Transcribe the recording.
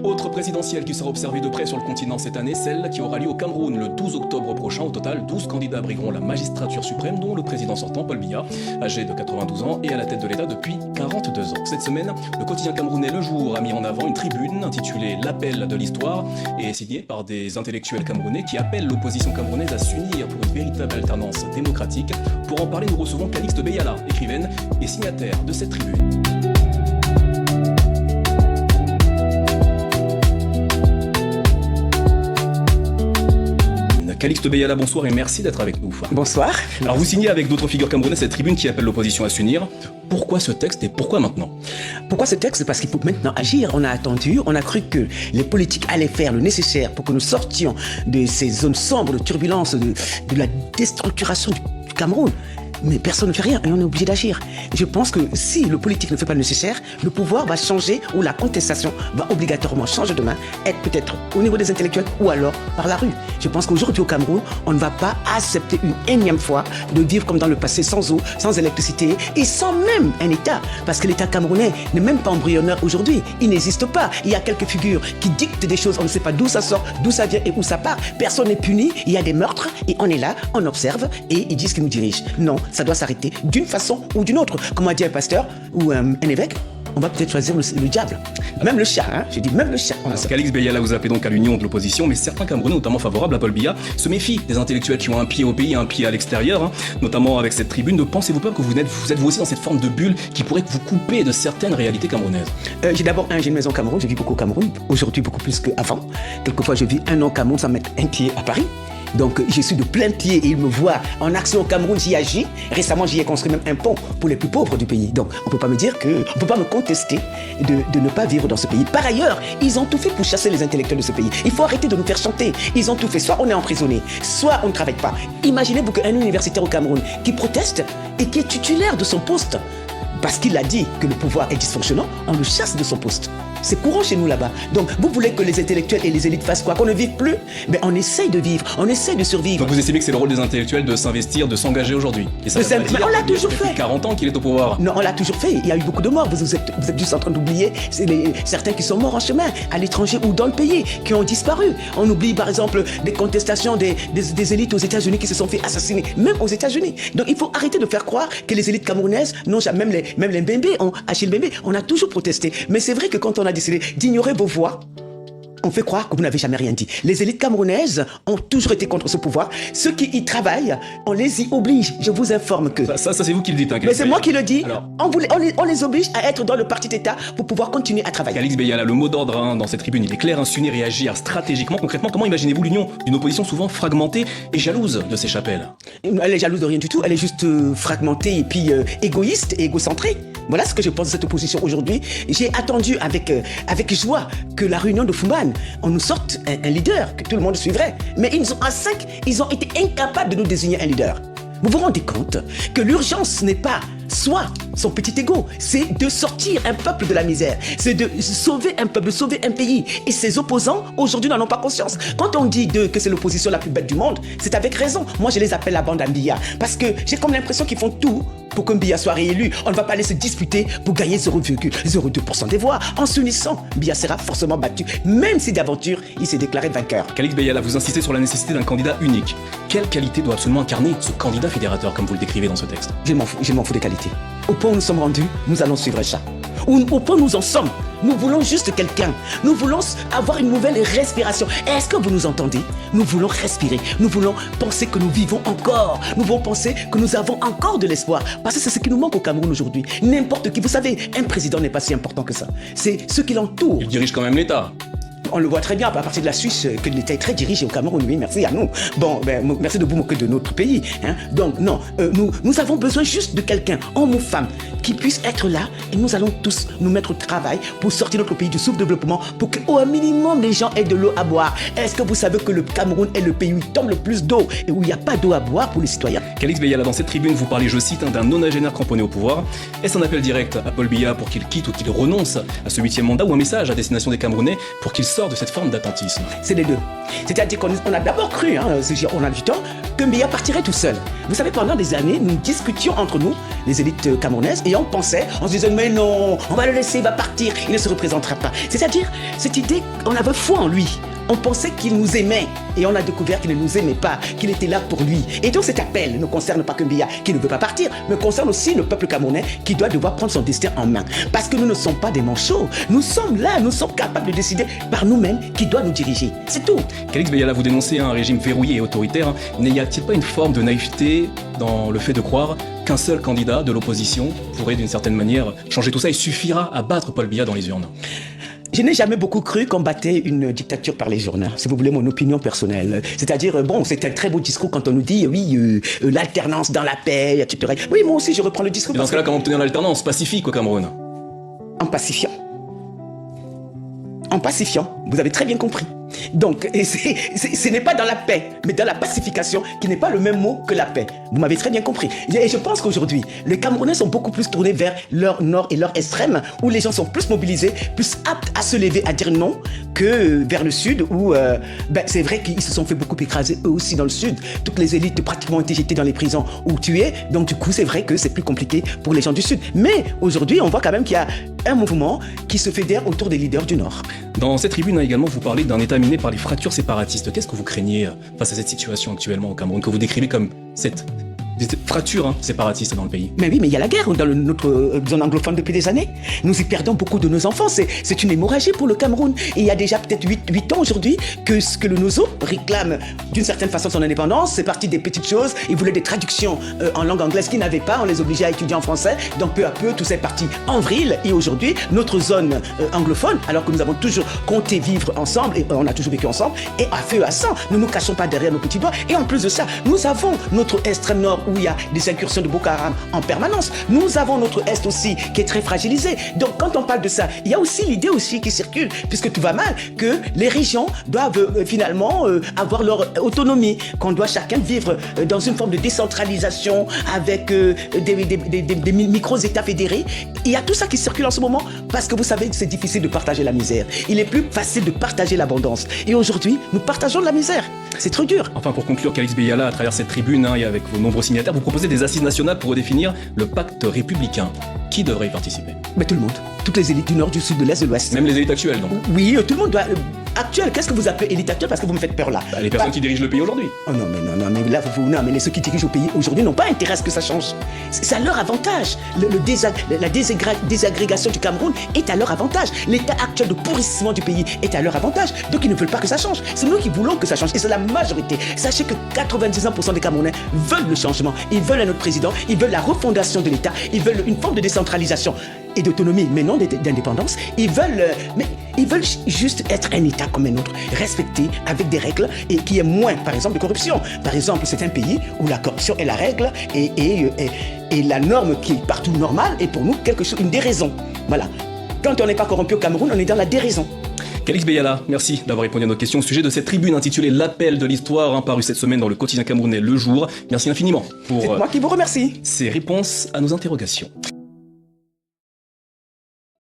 Autre présidentielle qui sera observée de près sur le continent cette année, celle qui aura lieu au Cameroun le 12 octobre prochain. Au total, 12 candidats brigueront la magistrature suprême, dont le président sortant, Paul Biya, âgé de 92 ans et à la tête de l'État depuis 42 ans. Cette semaine, le quotidien camerounais Le Jour a mis en avant une tribune intitulée L'appel de l'histoire et signée par des intellectuels camerounais qui appellent l'opposition camerounaise à s'unir pour une véritable alternance démocratique. Pour en parler, nous recevons Calixte Beyala, écrivaine et signataire de cette tribune. Calixte Beyala, bonsoir et merci d'être avec nous. Bonsoir. Alors vous signez avec d'autres figures camerounaises cette tribune qui appelle l'opposition à s'unir. Pourquoi ce texte et pourquoi maintenant? Pourquoi ce texte? Parce qu'il faut maintenant agir. On a attendu, on a cru que les politiques allaient faire le nécessaire pour que nous sortions de ces zones sombres de turbulence, de la déstructuration du Cameroun. Mais personne ne fait rien et on est obligé d'agir. Je pense que si le politique ne fait pas le nécessaire, le pouvoir va changer ou la contestation va obligatoirement changer de main, être peut-être au niveau des intellectuels ou alors par la rue. Je pense qu'aujourd'hui au Cameroun, on ne va pas accepter une énième fois de vivre comme dans le passé sans eau, sans électricité et sans même un État. Parce que l'État camerounais n'est même pas embryonnaire aujourd'hui. Il n'existe pas. Il y a quelques figures qui dictent des choses. On ne sait pas d'où ça sort, d'où ça vient et où ça part. Personne n'est puni. Il y a des meurtres et on est là, on observe et ils disent qu'ils nous dirigent. Non. Ça doit s'arrêter d'une façon ou d'une autre. Comme a dit un pasteur ou un évêque, on va peut-être choisir le diable. Même le chat, hein. Je dis même le chat. Calixte Beyala, vous appelez donc à l'union de l'opposition, mais certains Camerounais, notamment favorables à Paul Biya, se méfient des intellectuels qui ont un pied au pays et un pied à l'extérieur, notamment avec cette tribune. Ne pensez-vous pas que vous êtes vous aussi dans cette forme de bulle qui pourrait vous couper de certaines réalités camerounaises? J'ai une maison au Cameroun, je vis beaucoup au Cameroun, aujourd'hui beaucoup plus qu'avant. Quelquefois je vis un an au Cameroun sans mettre un pied à Paris. Donc je suis de plein pied et il me voit en action au Cameroun, j'y agis. Récemment, j'y ai construit même un pont pour les plus pauvres du pays. Donc on ne peut pas me dire on ne peut pas me contester de ne pas vivre dans ce pays. Par ailleurs, ils ont tout fait pour chasser les intellectuels de ce pays. Il faut arrêter de nous faire chanter. Ils ont tout fait. Soit on est emprisonné, soit on ne travaille pas. Imaginez-vous qu'un universitaire au Cameroun qui proteste et qui est titulaire de son poste, parce qu'il a dit que le pouvoir est dysfonctionnant, on le chasse de son poste. C'est courant chez nous là-bas. Donc, vous voulez que les intellectuels et les élites fassent quoi? Qu'on ne vive plus? Mais on essaye de vivre, on essaye de survivre. Donc vous estimez que c'est le rôle des intellectuels de s'investir, de s'engager aujourd'hui? Et ça mais on l'a toujours fait. Depuis 40 ans qu'il est au pouvoir. Non, on l'a toujours fait. Il y a eu beaucoup de morts. Vous êtes juste en train d'oublier certains qui sont morts en chemin, à l'étranger ou dans le pays, qui ont disparu. On oublie par exemple des contestations des élites aux États-Unis qui se sont fait assassiner, même aux États-Unis. Donc il faut arrêter de faire croire que les élites camerounaises, non, même les Mbembe, Achille Mbembe, on a toujours protesté. Mais c'est vrai que quand on a décidé d'ignorer vos voix, on fait croire que vous n'avez jamais rien dit. Les élites camerounaises ont toujours été contre ce pouvoir. Ceux qui y travaillent, on les y oblige. Je vous informe que... Ça c'est vous qui le dites. Hein, mais c'est moi qui le dis. Alors, on les oblige à être dans le parti d'État pour pouvoir continuer à travailler. Calixte Beyala, le mot d'ordre dans cette tribune, il est clair, s'unir et agir stratégiquement. Concrètement, comment imaginez-vous l'union d'une opposition souvent fragmentée et jalouse de ses chapelles? Elle est jalouse de rien du tout. Elle est juste fragmentée et puis égoïste et égocentrée. Voilà ce que je pense de cette opposition aujourd'hui. J'ai attendu avec joie que la réunion de Fumban, on nous sorte un leader que tout le monde suivrait. Mais à 5, ils ont été incapables de nous désigner un leader. Vous vous rendez compte que l'urgence n'est pas soit son petit ego, c'est de sortir un peuple de la misère, c'est de sauver un peuple, de sauver un pays. Et ses opposants, aujourd'hui, n'en ont pas conscience. Quand on dit que c'est l'opposition la plus bête du monde, c'est avec raison. Moi, je les appelle la bande à Biya, parce que j'ai comme l'impression qu'ils font tout pour que Biya soit réélu. On ne va pas aller se disputer pour gagner 0,02% des voix. En s'unissant, Biya sera forcément battu, même si d'aventure, il s'est déclaré vainqueur. Calixte Beyala, vous insistez sur la nécessité d'un candidat unique. Quelle qualité doit absolument incarner ce candidat fédérateur, comme vous le décrivez dans ce texte? Je m'en fous des qualités. Au point où nous sommes rendus, nous allons suivre ça. Au point où nous en sommes, nous voulons juste quelqu'un. Nous voulons avoir une nouvelle respiration. Est-ce que vous nous entendez? Nous voulons respirer. Nous voulons penser que nous vivons encore. Nous voulons penser que nous avons encore de l'espoir. Parce que c'est ce qui nous manque au Cameroun aujourd'hui. N'importe qui. Vous savez, un président n'est pas si important que ça. C'est ceux qui l'entourent. Il dirige quand même l'État. On le voit très bien à partir de la Suisse que l'État est très dirigé au Cameroun. Oui, merci à nous. Bon, merci de vous moquer de notre pays. Hein. Donc, non, nous avons besoin juste de quelqu'un, homme ou femme, qui puisse être là et nous allons tous nous mettre au travail pour sortir notre pays du sous-développement pour qu'au minimum les gens aient de l'eau à boire. Est-ce que vous savez que le Cameroun est le pays où il tombe le plus d'eau et où il n'y a pas d'eau à boire pour les citoyens? Calixte Beyala, dans cette tribune, vous parlez, je cite, d'un nonagénaire cramponné au pouvoir. Est-ce un appel direct à Paul Biya pour qu'il quitte ou qu'il renonce à ce 8e mandat ou un message à destination des Camerounais pour qu'ils sortent ressort de cette forme d'attentisme? C'est les deux. C'est-à-dire qu'on a d'abord cru, on a du temps, que Biya partirait tout seul. Vous savez, pendant des années, nous discutions entre nous, les élites camerounaises, et on se disait, mais non, on va le laisser, il va partir, il ne se représentera pas. C'est-à-dire, cette idée, on avait foi en lui. On pensait qu'il nous aimait et on a découvert qu'il ne nous aimait pas, qu'il était là pour lui. Et donc cet appel ne concerne pas que Biya qui ne veut pas partir, mais concerne aussi le peuple camerounais qui doit devoir prendre son destin en main. Parce que nous ne sommes pas des manchots. Nous sommes là, nous sommes capables de décider par nous-mêmes qui doit nous diriger. C'est tout. Calix Beyala, vous dénoncez un régime verrouillé et autoritaire. N'y a-t-il pas une forme de naïveté dans le fait de croire qu'un seul candidat de l'opposition pourrait d'une certaine manière changer tout ça et suffira à battre Paul Biya dans les urnes? Je n'ai jamais beaucoup cru qu'on battait une dictature par les journaux, si vous voulez mon opinion personnelle. C'est-à-dire, bon, c'est un très beau discours quand on nous dit, oui, l'alternance dans la paix, etc. Oui, moi aussi, je reprends le discours. Et dans ce cas-là, comment obtenir l'alternance pacifique au Cameroun? En pacifiant. En pacifiant, vous avez très bien compris. Donc, ce n'est pas dans la paix, mais dans la pacification, qui n'est pas le même mot que la paix. Vous m'avez très bien compris. Et je pense qu'aujourd'hui, les Camerounais sont beaucoup plus tournés vers leur nord et leur extrême, où les gens sont plus mobilisés, plus aptes à se lever, à dire non, que vers le sud, où c'est vrai qu'ils se sont fait beaucoup écraser, eux aussi, dans le sud. Toutes les élites pratiquement ont été jetées dans les prisons ou tuées. Donc, du coup, c'est vrai que c'est plus compliqué pour les gens du sud. Mais aujourd'hui, on voit quand même qu'il y a un mouvement qui se fédère autour des leaders du Nord. Dans cette tribune, également, vous parlez d'un État miné par les fractures séparatistes. Qu'est-ce que vous craignez face à cette situation actuellement au Cameroun, que vous décrivez comme cette fracture séparatiste dans le pays? Mais oui, mais il y a la guerre dans notre zone anglophone depuis des années. Nous y perdons beaucoup de nos enfants. C'est une hémorragie pour le Cameroun. Et il y a déjà peut-être 8 ans aujourd'hui que ce que le Nozo réclame d'une certaine façon son indépendance. C'est parti des petites choses. Ils voulaient des traductions en langue anglaise qu'ils n'avaient pas. On les obligeait à étudier en français. Donc peu à peu, tout s'est parti en vrille. Et aujourd'hui, notre zone anglophone, alors que nous avons toujours compté vivre ensemble, et on a toujours vécu ensemble, est à feu à sang. Nous ne nous cachons pas derrière nos petits doigts. Et en plus de ça, nous avons notre extrême nord où il y a des incursions de Boko Haram en permanence. Nous avons notre Est aussi qui est très fragilisé. Donc quand on parle de ça, il y a aussi l'idée aussi qui circule, puisque tout va mal, que les régions doivent finalement avoir leur autonomie, qu'on doit chacun vivre dans une forme de décentralisation avec des micro-États fédérés. Il y a tout ça qui circule en ce moment parce que vous savez que c'est difficile de partager la misère. Il est plus facile de partager l'abondance. Et aujourd'hui, nous partageons de la misère. C'est trop dur. Enfin, pour conclure, Calix Beyala, à travers cette tribune et avec vos nombreux signataires, vous proposez des assises nationales pour redéfinir le pacte républicain. Qui devrait y participer? Mais tout le monde. Toutes les élites du nord, du sud, de l'est, de l'ouest. Même les élites actuelles, donc? Oui, tout le monde doit... Actuel, qu'est-ce que vous appelez élite actuelle? Parce que vous me faites peur là. Les personnes qui dirigent le pays aujourd'hui. Oh non, mais là, ceux qui dirigent au pays aujourd'hui n'ont pas intérêt à ce que ça change. C'est à leur avantage. La désagrégation du Cameroun est à leur avantage. L'état actuel de pourrissement du pays est à leur avantage. Donc ils ne veulent pas que ça change. C'est nous qui voulons que ça change. Et c'est la majorité. Sachez que 99% des Camerounais veulent le changement. Ils veulent un autre président. Ils veulent la refondation de l'État. Ils veulent une forme de décentralisation et d'autonomie, mais non d'indépendance. Ils veulent juste être un État comme un autre, respecté avec des règles et qui est moins, par exemple, de corruption. Par exemple, c'est un pays où la corruption est la règle et la norme qui est partout normale est pour nous une déraison. Voilà. Quand on n'est pas corrompu au Cameroun, on est dans la déraison. Calix Beyala, merci d'avoir répondu à notre question au sujet de cette tribune intitulée L'appel de l'histoire, paru cette semaine dans le quotidien camerounais Le Jour. Merci infiniment pour c'est moi qui vous remercie. ces réponses à nos interrogations.